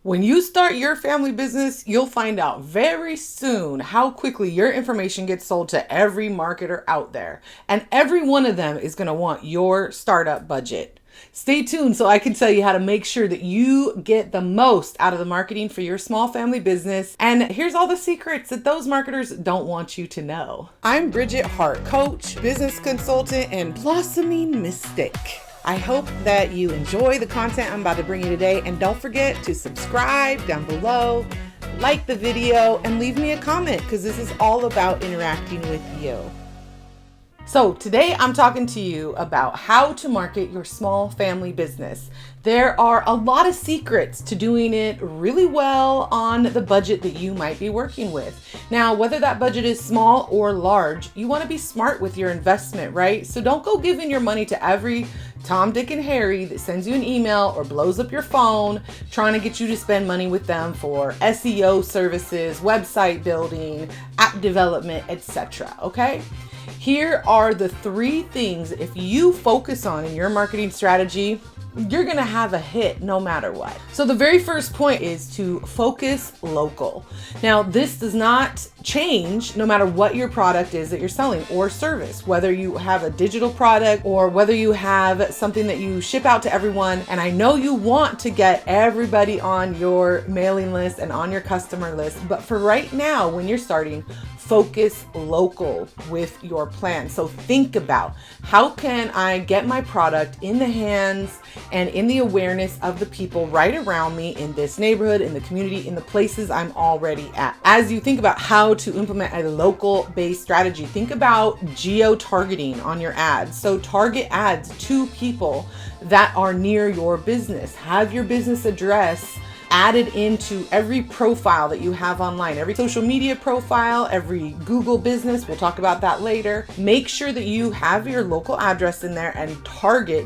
When you start your family business, you'll find out very soon how quickly your information gets sold to every marketer out there. And every one of them is going to want your startup budget. Stay tuned so I can tell you how to make sure that you get the most out of the marketing for your small family business. And here's all the secrets that those marketers don't want you to know. I'm Bridget Hart, coach, business consultant, and blossoming mystic. I hope that you enjoy the content I'm about to bring you today, and don't forget to subscribe down below, like the video, and leave me a comment because this is all about interacting with you. So today I'm talking to you about how to market your small family business. There are a lot of secrets to doing it really well on the budget that you might be working with. Now, whether that budget is small or large, you want to be smart with your investment, right? So don't go giving your money to every Tom, Dick, and Harry that sends you an email or blows up your phone trying to get you to spend money with them for SEO services, website building, app development, etc. Okay? Here are the 3 things if you focus on in your marketing strategy, you're going to have a hit no matter what. So the very first point is to focus local. Now, this does not change no matter what your product is that you're selling or service, whether you have a digital product or whether you have something that you ship out to everyone. And I know you want to get everybody on your mailing list and on your customer list, but for right now, when you're starting, focus local with your plan. So think about, how can I get my product in the hands and in the awareness of the people right around me in this neighborhood, in the community, in the places I'm already at. As you think about how to implement a local based strategy, think about geo-targeting on your ads. So target ads to people that are near your business. Have your business address added into every profile that you have online, every social media profile, every Google business. We'll talk about that later. Make sure that you have your local address in there and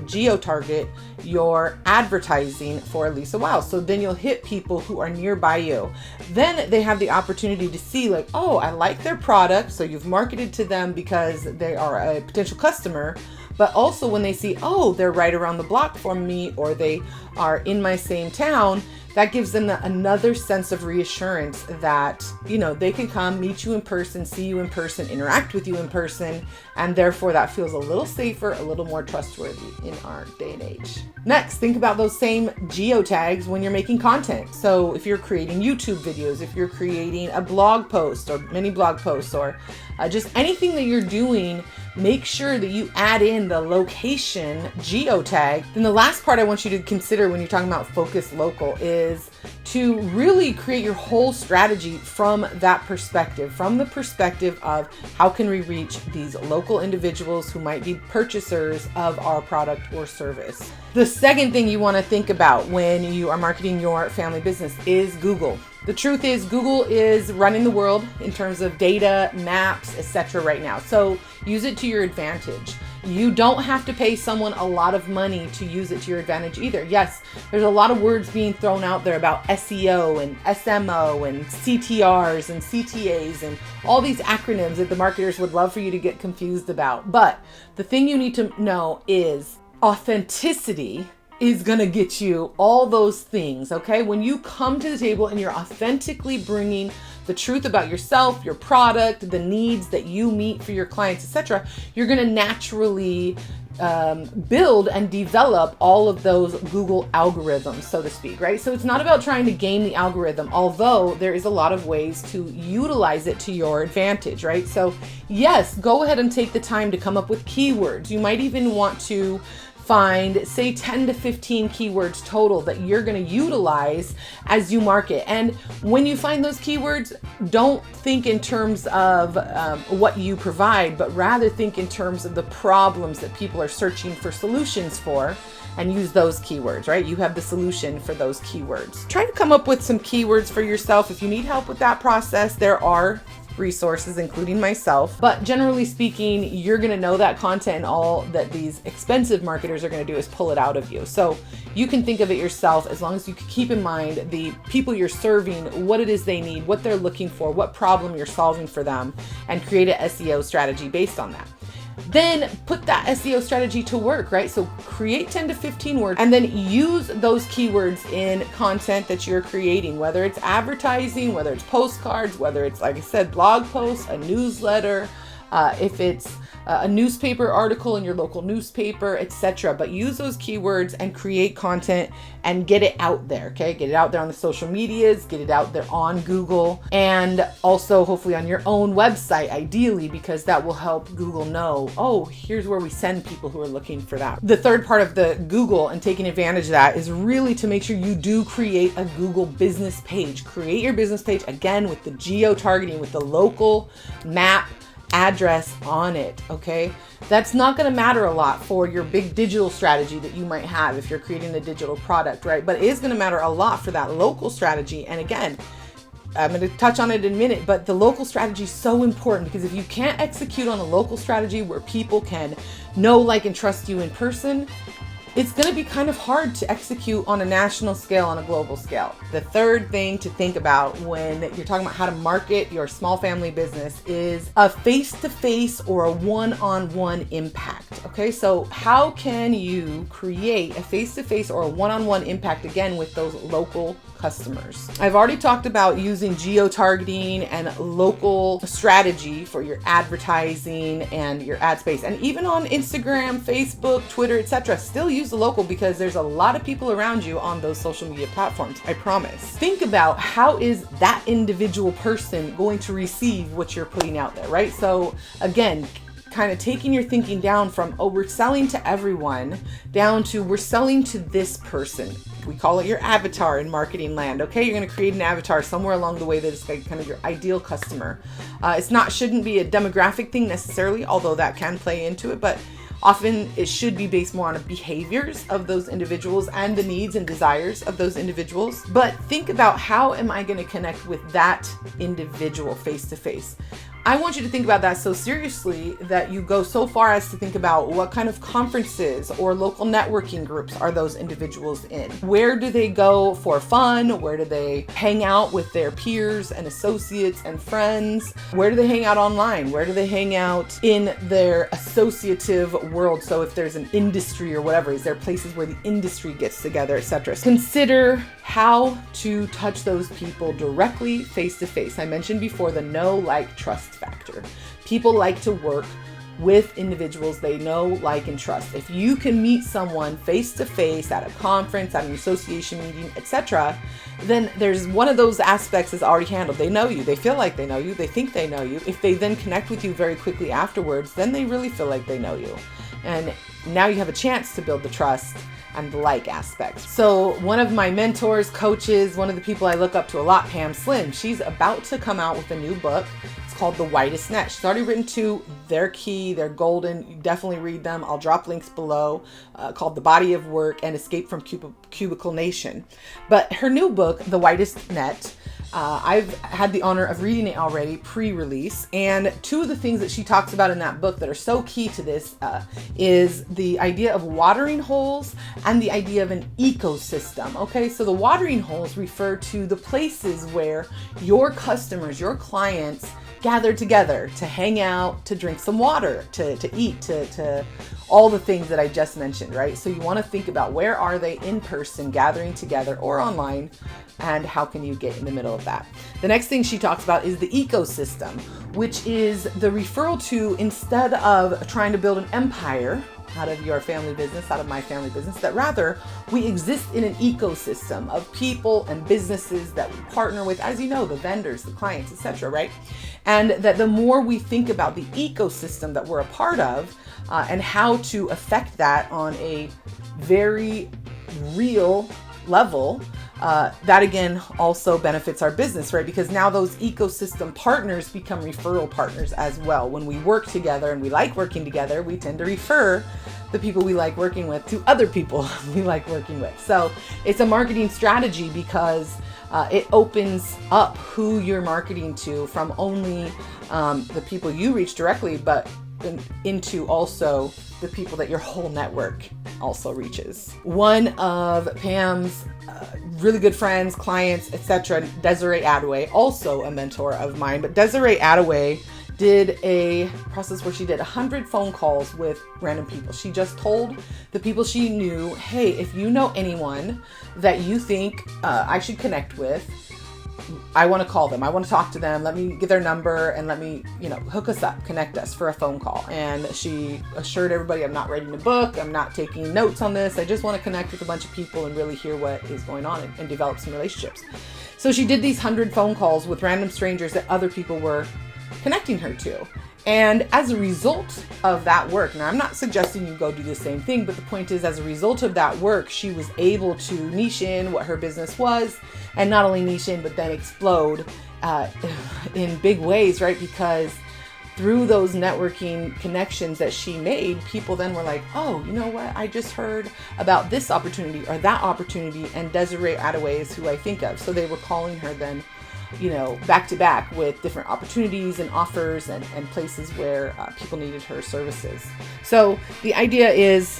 geo-target your advertising for at least a while. So then you'll hit people who are nearby you. Then they have the opportunity to see like, oh, I like their product. So you've marketed to them because they are a potential customer. But also when they see, oh, they're right around the block from me, or they are in my same town, that gives them another sense of reassurance that, you know, they can come meet you in person, see you in person, interact with you in person, and therefore that feels a little safer, a little more trustworthy in our day and age. Next, think about those same geotags when you're making content. So if you're creating YouTube videos, if you're creating a blog post or mini blog posts, or just anything that you're doing, make sure that you add in the location geotag. Then the last part I want you to consider when you're talking about focus local is to really create your whole strategy from that perspective, from the perspective of how can we reach these local individuals who might be purchasers of our product or service. The second thing you want to think about when you are marketing your family business is Google. The truth is Google is running the world in terms of data, maps, etc. right now. So use it to your advantage. You don't have to pay someone a lot of money to use it to your advantage either. Yes, there's a lot of words being thrown out there about SEO and SMO and CTRs and CTAs and all these acronyms that the marketers would love for you to get confused about. But the thing you need to know is authenticity is going to get you all those things, okay? When you come to the table and you're authentically bringing the truth about yourself, your product, the needs that you meet for your clients, etc., you're going to naturally build and develop all of those Google algorithms, so to speak, right? So it's not about trying to game the algorithm, although there is a lot of ways to utilize it to your advantage, right? So yes, go ahead and take the time to come up with keywords. You might even want to find, say, 10 to 15 keywords total that you're going to utilize as you market. And when you find those keywords, don't think in terms of what you provide, but rather think in terms of the problems that people are searching for solutions for, and use those keywords, right? You have the solution for those keywords. Try to come up with some keywords for yourself. If you need help with that process, there are resources, including myself. But generally speaking, you're going to know that content, and all that these expensive marketers are going to do is pull it out of you. So you can think of it yourself, as long as you can keep in mind the people you're serving, what it is they need, what they're looking for, what problem you're solving for them, and create an SEO strategy based on that. then put that SEO strategy to work, right? So create 10 to 15 words and then use those keywords in content that you're creating, whether it's advertising, whether it's postcards, whether it's, like I said, blog posts, a newsletter, if it's a newspaper article in your local newspaper, etc. But use those keywords and create content and get it out there, okay? Get it out there on the social medias, get it out there on Google, and also hopefully on your own website, ideally, because that will help Google know, oh, here's where we send people who are looking for that. The third part of the Google and taking advantage of that is really to make sure you do create a Google business page. Create your business page, again, with the geo-targeting, with the local map address on it, okay? That's not going to matter a lot for your big digital strategy that you might have if you're creating a digital product, right? But it is going to matter a lot for that local strategy. And again, I'm going to touch on it in a minute, but the local strategy is so important, because if you can't execute on a local strategy where people can know, like, and trust you in person, it's going to be kind of hard to execute on a national scale, on a global scale. The third thing to think about when you're talking about how to market your small family business is a face-to-face or a one-on-one impact. Okay, so how can you create a face-to-face or a one-on-one impact, again, with those local customers? I've already talked about using geo-targeting and local strategy for your advertising and your ad space, and even on Instagram, Facebook, Twitter, etc. Still use the local, because there's a lot of people around you on those social media platforms, I promise. Think about how is that individual person going to receive what you're putting out there, right? So again, kind of taking your thinking down from, oh, we're selling to everyone, down to we're selling to this person. We call it your avatar in marketing land. Okay, you're going to create an avatar somewhere along the way that is like kind of your ideal customer. Shouldn't be a demographic thing necessarily, although that can play into it, but often it should be based more on the behaviors of those individuals and the needs and desires of those individuals. But think about, how am I going to connect with that individual face to face? I want you to think about that so seriously that you go so far as to think about what kind of conferences or local networking groups are those individuals in? Where do they go for fun? Where do they hang out with their peers and associates and friends? Where do they hang out online? Where do they hang out in their associative world? So if there's an industry or whatever, is there places where the industry gets together, etc.? Consider how to touch those people directly face to face. I mentioned before the know, like, trust factor. People like to work with individuals they know, like, and trust. If you can meet someone face to face at a conference, at an association meeting, etc., then there's one of those aspects is already handled. They know you, they feel like they know you, they think they know you. If they then connect with you very quickly afterwards, then they really feel like they know you. And now you have a chance to build the trust and the like aspects. So one of my mentors, coaches, one of the people I look up to a lot, Pam Slim, she's about to come out with a new book. It's called The Widest Net. She's already written two. They're key, they're golden. You definitely read them. I'll drop links below, called The Body of Work and Escape from Cubicle Nation. But her new book, The Widest Net, I've had the honor of reading it already, pre-release, and two of the things that she talks about in that book that are so key to this is the idea of watering holes and the idea of an ecosystem. Okay, so the watering holes refer to the places where your customers, your clients, gather together to hang out, to drink some water, to eat, to all the things that I just mentioned, right? So you want to think about, where are they in person gathering together or online, and how can you get in the middle of that? The next thing she talks about is the ecosystem, which is the referral to, instead of trying to build an empire out of your family business, out of my family business, that rather we exist in an ecosystem of people and businesses that we partner with, as you know, the vendors, the clients, etc., right? And that the more we think about the ecosystem that we're a part of, and how to affect that on a very real level, that again also benefits our business, right? Because now those ecosystem partners become referral partners as well. When we work together and we like working together, we tend to refer the people we like working with to other people we like working with. So it's a marketing strategy, because it opens up who you're marketing to from only the people you reach directly, but into also the people that your whole network also reaches. One of Pam's really good friends, clients, etc., Desiree Adaway, also a mentor of mine, but Desiree Adaway did a process where she did 100 phone calls with random people. She just told the people she knew, hey, if you know anyone that you think I should connect with, I want to call them. I want to talk to them. Let me get their number and let me, hook us up, connect us for a phone call. And she assured everybody, I'm not writing a book. I'm not taking notes on this. I just want to connect with a bunch of people and really hear what is going on and develop some relationships. So she did these 100 phone calls with random strangers that other people were connecting her to. And as a result of that work, now I'm not suggesting you go do the same thing, but the point is, as a result of that work, she was able to niche in what her business was, and not only niche in, but then explode in big ways, right? Because through those networking connections that she made, people then were like, oh, you know what? I just heard about this opportunity or that opportunity, and Desiree Adaway is who I think of. So they were calling her then, back to back with different opportunities and offers and places where people needed her services. So the idea is,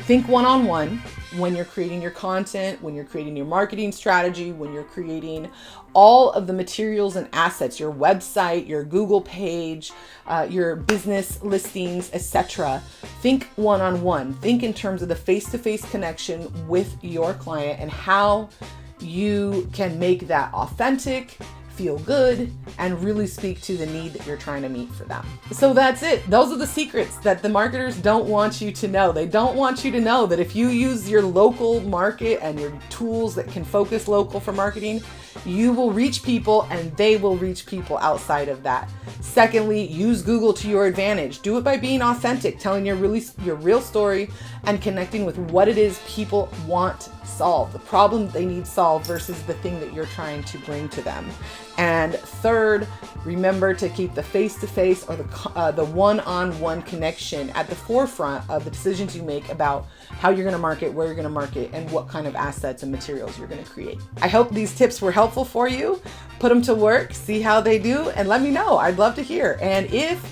think one-on-one when you're creating your content, when you're creating your marketing strategy, when you're creating all of the materials and assets, your website, your Google page, your business listings, etc. Think one-on-one. Think in terms of the face-to-face connection with your client and how you can make that authentic, feel good, and really speak to the need that you're trying to meet for them. So that's it. Those are the secrets that the marketers don't want you to know. They don't want you to know that if you use your local market and your tools that can focus local for marketing, you will reach people and they will reach people outside of that. Secondly, use Google to your advantage. Do it by being authentic, telling your real story and connecting with what it is people want solved, the problem they need solved versus the thing that you're trying to bring to them. And third, remember to keep the face-to-face or the one-on-one connection at the forefront of the decisions you make about how you're going to market, where you're going to market, and what kind of assets and materials you're going to create. I hope these tips were helpful for you. Put them to work, see how they do, and let me know. I'd love to hear. And if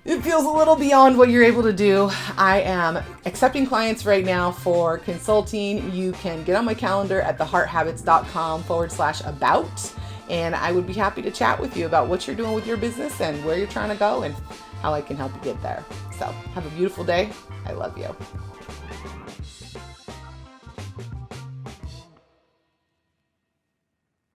it feels a little beyond what you're able to do, I am accepting clients right now for consulting. You can get on my calendar at thehearthabits.com/about. And I would be happy to chat with you about what you're doing with your business and where you're trying to go and how I can help you get there. So have a beautiful day. I love you.